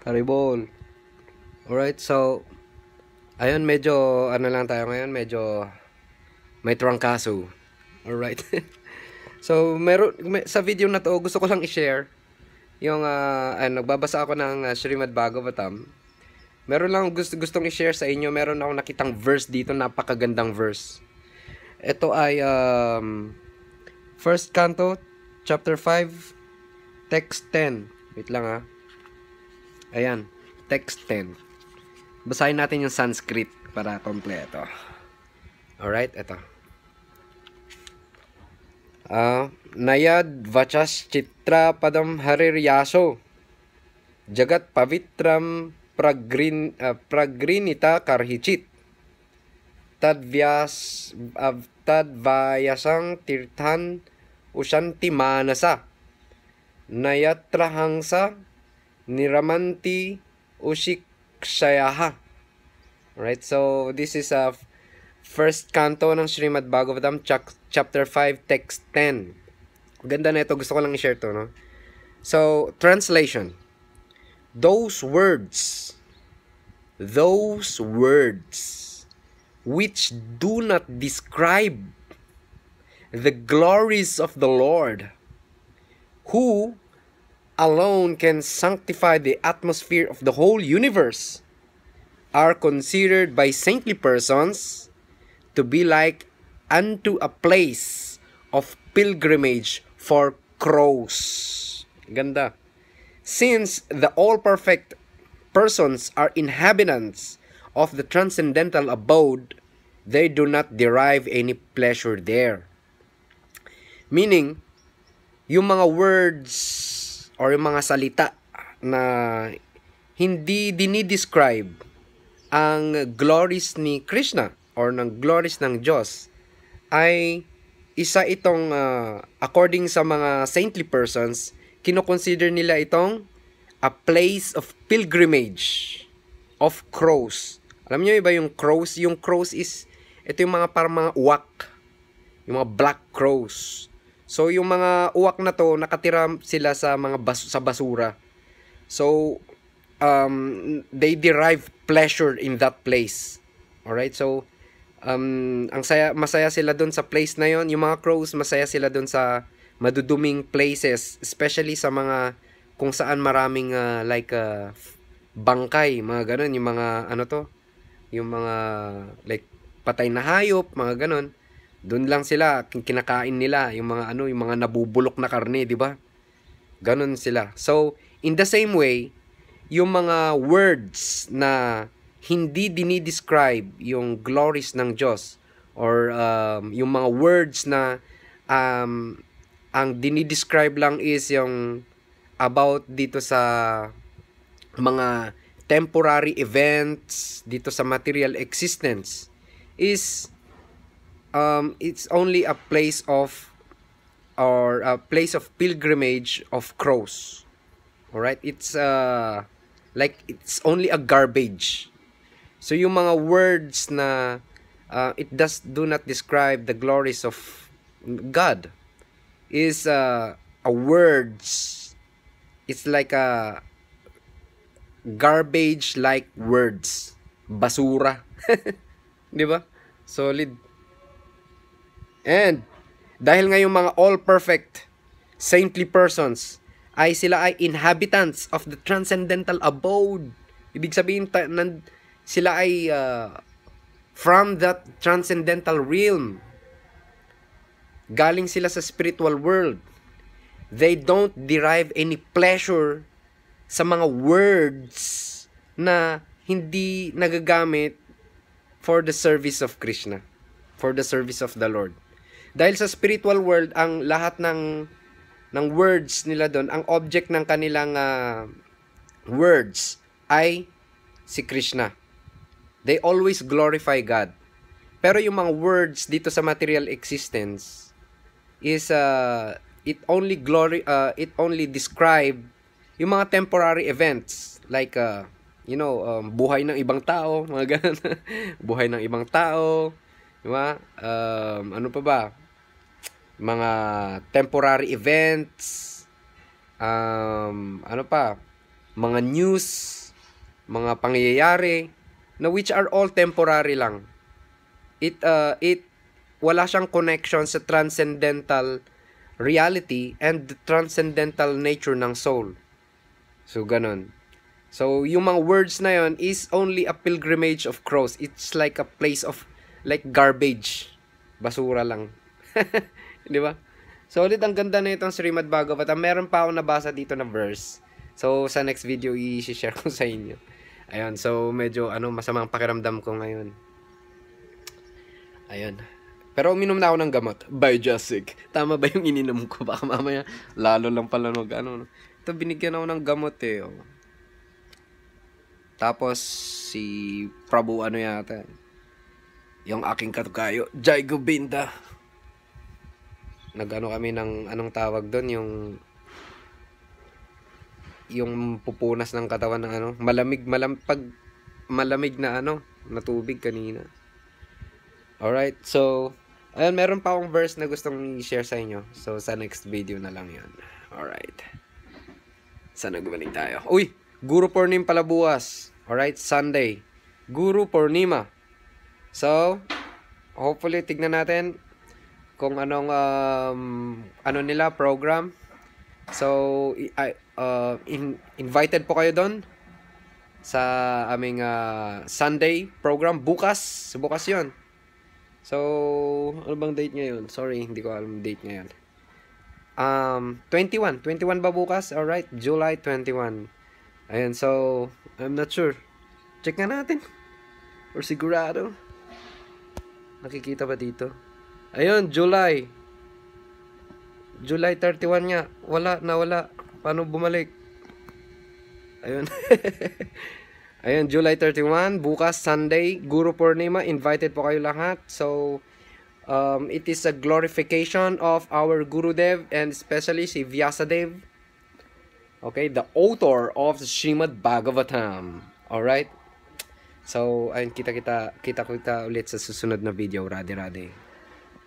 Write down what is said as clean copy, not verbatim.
Karibol. Alright, so, ayun, medyo, ano lang tayo ngayon, medyo may trangkaso. Alright. So, sa video na to, gusto ko lang i-share yung, nagbabasa ako ng Srimad Bhagavatam. Meron lang gustong i-share sa inyo. Meron akong nakitang verse dito, napakagandang verse. Ito ay, First Canto, Chapter 5, Text 10. Wait lang Ayan, Text 10. Basahin natin yung Sanskrit para kompleto. Alright, ito. Nayad vachas chitra padam hariryaso jagat pavitram pragrinita karhichit tadvayasang tirthan ushanti manasa nayatrahangsa niramanti ushiksayaha. Alright, so this is a first canto ng Srimad Bhagavatam, chapter 5, text 10. Ganda na ito, gusto ko lang i-share to, no? So, translation. Those words which do not describe the glories of the Lord, who alone can sanctify the atmosphere of the whole universe, are considered by saintly persons to be like unto a place of pilgrimage for crows. Ganda. Since the all-perfect persons are inhabitants of the transcendental abode, they do not derive any pleasure there. Meaning, yung mga words or yung mga salita na hindi dinidescribe ang glories ni Krishna or ng glories ng Diyos ay isa itong according sa mga saintly persons, kinoconsider nila itong a place of pilgrimage of crows. Alam niyo ba yung crows? Yung crows is, ito yung mga parang mga uwak. Yung mga black crows. So yung mga uwak na to, nakatira sila sa mga sa basura. So they derive pleasure in that place. Alright, so masaya sila doon sa place na yon. Yung mga crows, masaya sila doon sa maduduming places, especially sa mga kung saan maraming bangkay, mga ganun, yung mga yung mga like patay na hayop, mga ganun. Doon lang sila kinakain nila yung mga yung mga nabubulok na karne, di ba? Ganun sila. So, in the same way, yung mga words na hindi dinidescribe yung glories ng Diyos or yung mga words na ang dinidescribe lang is yung about dito sa mga temporary events dito sa material existence is it's only a place of pilgrimage of crows. All right, it's like it's only a garbage. So yung mga words na it do not describe the glories of God is a words. It's like a garbage like words. Basura. 'Di ba? Solid. And dahil nga yung mga all perfect saintly persons ay sila ay inhabitants of the transcendental abode. Ibig sabihin sila ay from that transcendental realm. Galing sila sa spiritual world. They don't derive any pleasure sa mga words na hindi nagagamit for the service of Krishna, for the service of the Lord. Dahil sa spiritual world, ang lahat ng words nila doon, ang object ng kanilang words ay si Krishna. They always glorify God. Pero yung mga words dito sa material existence is it only describe yung mga temporary events like buhay ng ibang tao, mga ganun. Buhay ng ibang tao, di ba? Ano pa ba? Mga temporary events, ano pa? mga news, mga pangyayari, na which are all temporary lang. Wala siyang connection sa transcendental reality and the transcendental nature ng soul. So, ganun. So, yung mga words na yon is only a pilgrimage of cross. It's like a place of, like garbage. Basura lang. Di ba? So, ulit ang ganda na itong Srimad Bhagavatam. Meron pa akong nabasa dito na verse. So, sa next video, i-share ko sa inyo. Ayun, so medyo masamang pakiramdam ko ngayon. Ayun. Pero uminom na ako ng gamot. Biojasic. Tama ba yung ininom ko? Baka mamaya lalo lang pala Ito, binigyan ako ng gamot eh. Oh. Tapos, si Prabhu yata. Yung aking katukayo, Jai Govinda. Kami ng, anong tawag doon? Yung pupunas ng katawan ng malamig na na tubig kanina. Alright, so, ayun, meron pa akong verse na gustong i-share sa inyo. So, sa next video na lang yan. Alright. Sana gumaling tayo. Uy! Guru Purnima pala bukas. Alright, Sunday. Guru Purnima. So, hopefully, tignan natin kung anong, nila, program. So, invited po kayo doon sa aming Sunday program. Bukas yun. So, ano bang date ngayon? Sorry, hindi ko alam date ngayon. 21 ba bukas? Alright, July 21. Ayan, so, I'm not sure. Check nga natin. Or sigurado. Nakikita ba dito? Ayun, July 31 nga. Nawala. Paano bumalik? Ayun. Ayun, July 31, bukas Sunday, Guru Purnima, invited po kayo lahat. So, it is a glorification of our Gurudev and especially si Vyasadev. Okay, the author of the Srimad Bhagavatam. Alright? So, ayun, kita ulit sa susunod na video. Radhe Radhe.